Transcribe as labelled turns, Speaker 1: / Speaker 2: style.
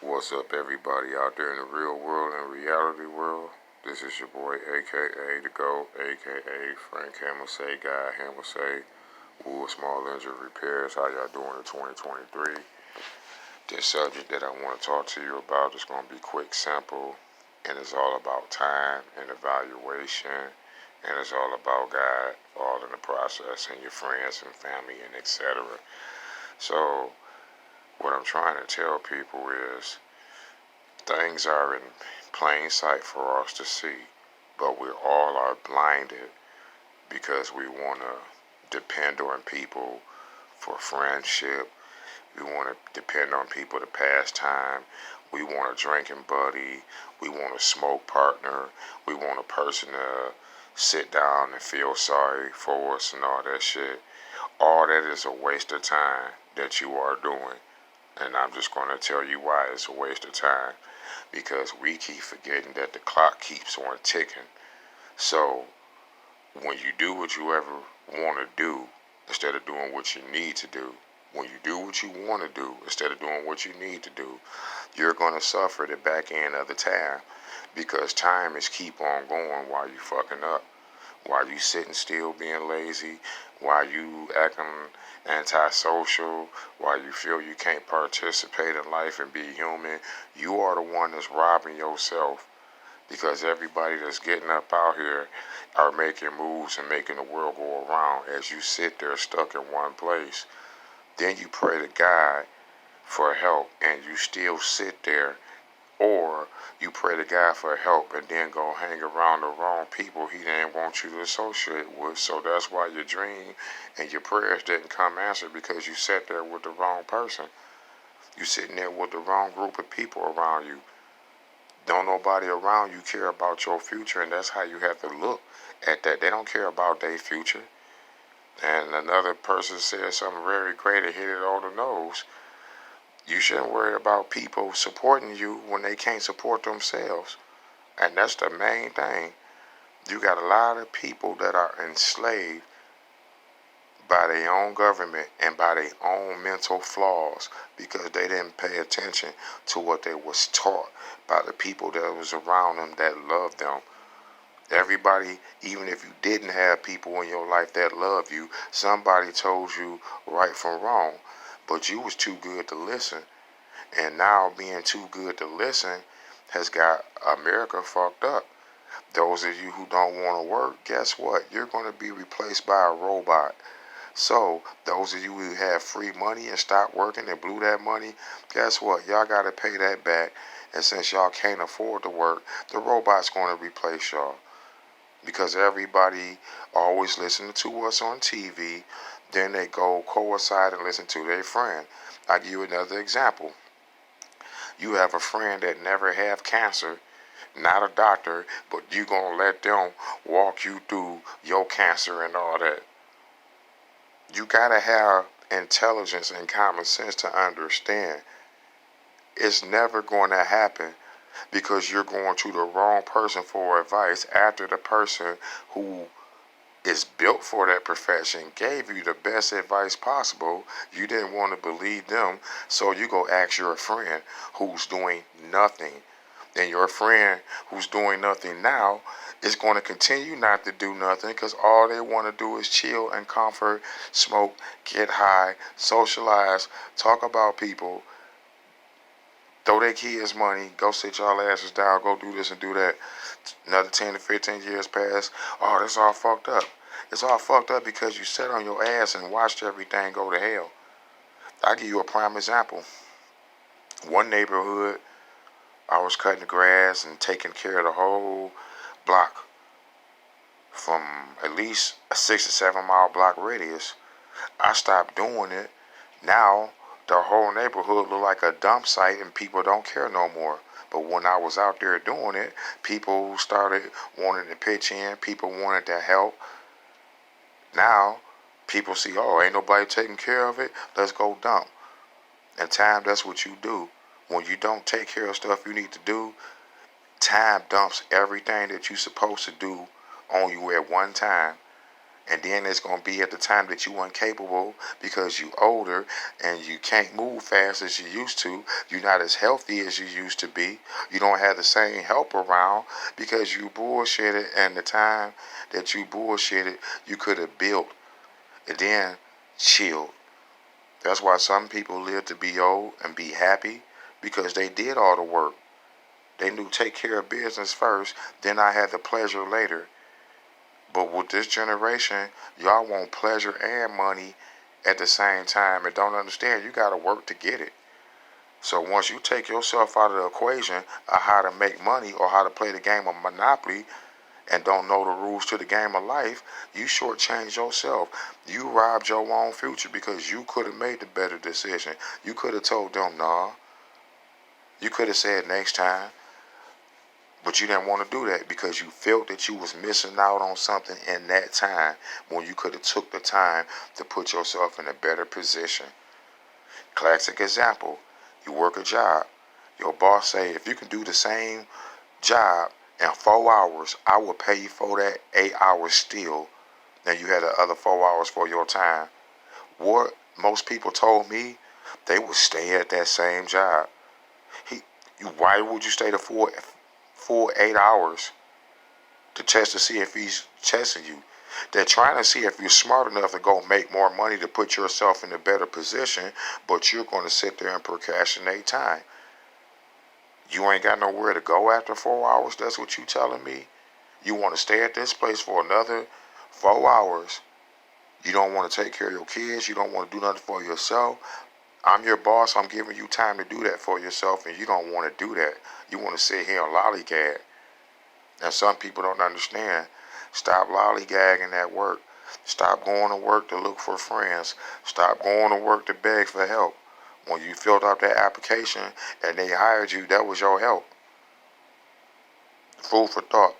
Speaker 1: What's up, everybody out there in the real world and reality world? This is your boy, aka The GOAT, aka Frank Hamilsay, Guy Hamilsay, Wood Small Injury Repairs. How y'all doing in 2023? This subject that I want to talk to you about is going to be quick, simple, and it's all about time and evaluation, and it's all about God, all in the process, and your friends and family, and etc. So, what I'm trying to tell people is things are in plain sight for us to see, but we all are blinded because we want to depend on people for friendship. We want to depend on people to pass time. We want a drinking buddy. We want a smoke partner. We want a person to sit down and feel sorry for us and all that shit. All that is a waste of time that you are doing. And I'm just going to tell you why it's a waste of time. Because we keep forgetting that the clock keeps on ticking. So when you do what you ever want to do instead of doing what you need to do, when you do what you want to do instead of doing what you need to do, you're going to suffer the back end of the time because time is keep on going while you fucking up. While you sitting still being lazy, while you acting antisocial, while you feel you can't participate in life and be human, you are the one that's robbing yourself because everybody that's getting up out here are making moves and making the world go around as you sit there stuck in one place. Then you pray to God for help and you still sit there, or you pray to God for help and then go hang around the wrong people he didn't want you to associate with. So that's why your dream and your prayers didn't come answered because you sat there with the wrong person. You sitting there with the wrong group of people around you. Don't nobody around you care about your future, and that's how you have to look at that. They don't care about their future. And another person said something very great and hit it on the nose. You shouldn't worry about people supporting you when they can't support themselves. And that's the main thing. You got a lot of people that are enslaved by their own government and by their own mental flaws because they didn't pay attention to what they was taught by the people that was around them that loved them. Everybody, even if you didn't have people in your life that love you, somebody told you right from wrong, but you was too good to listen. And now being too good to listen has got America fucked up. Those of you who don't want to work, guess what? You're going to be replaced by a robot. So, those of you who have free money and stopped working and blew that money, guess what? Y'all got to pay that back. And since y'all can't afford to work, the robot's going to replace y'all. Because everybody always listening to us on TV, then they go coincide and listen to their friend. I'll give you another example. You have a friend that never have cancer, not a doctor, but you gonna let them walk you through your cancer and all that. You gotta have intelligence and common sense to understand it's never going to happen because you're going to the wrong person for advice after the person who is built for that profession gave you the best advice possible. You didn't want to believe them, so you go ask your friend who's doing nothing. And your friend who's doing nothing now is going to continue not to do nothing because all they want to do is chill and comfort, smoke, get high, socialize, talk about people, throw their kids money, go sit y'all asses down, go do this and do that. Another 10 to 15 years pass. Oh, that's all fucked up. It's all fucked up because you sat on your ass and watched everything go to hell. I'll give you a prime example. One neighborhood, I was cutting the grass and taking care of the whole block from at least a 6 to 7 mile block radius. I stopped doing it. Now the whole neighborhood look like a dump site and people don't care no more. But when I was out there doing it, people started wanting to pitch in. People wanted to help. Now people see, oh, ain't nobody taking care of it. Let's go dump. And time, that's what you do. When you don't take care of stuff you need to do, time dumps everything that you're supposed to do on you at one time. And then it's going to be at the time that you incapable because you older and you can't move fast as you used to. You're not as healthy as you used to be. You don't have the same help around because you bullshitted. And the time that you bullshitted, you could have built and then chilled. That's why some people live to be old and be happy because they did all the work. They knew take care of business first, then I had the pleasure later. But with this generation, y'all want pleasure and money at the same time and don't understand you got to work to get it. So once you take yourself out of the equation of how to make money or how to play the game of Monopoly and don't know the rules to the game of life, you shortchange yourself. You robbed your own future because you could have made the better decision. You could have told them, nah. You could have said next time. But you didn't want to do that because you felt that you was missing out on something in that time when you could have took the time to put yourself in a better position. Classic example, you work a job. Your boss say, if you can do the same job in 4 hours, I will pay you for that 8 hours still. Then you had the other 4 hours for your time. What most people told me, they would stay at that same job. Why would you stay the full 8 hours to test to see if he's testing you? They're trying to see if you're smart enough to go make more money to put yourself in a better position, but you're going to sit there and procrastinate time. You ain't got nowhere to go after 4 hours. That's what you telling me? You want to stay at this place for another 4 hours. You don't want to take care of your kids. You don't want to do nothing for yourself. I'm your boss. I'm giving you time to do that for yourself, and you don't want to do that. You want to sit here and lollygag. And some people don't understand. Stop lollygagging at work. Stop going to work to look for friends. Stop going to work to beg for help. When you filled out that application and they hired you, that was your help. Food for thought.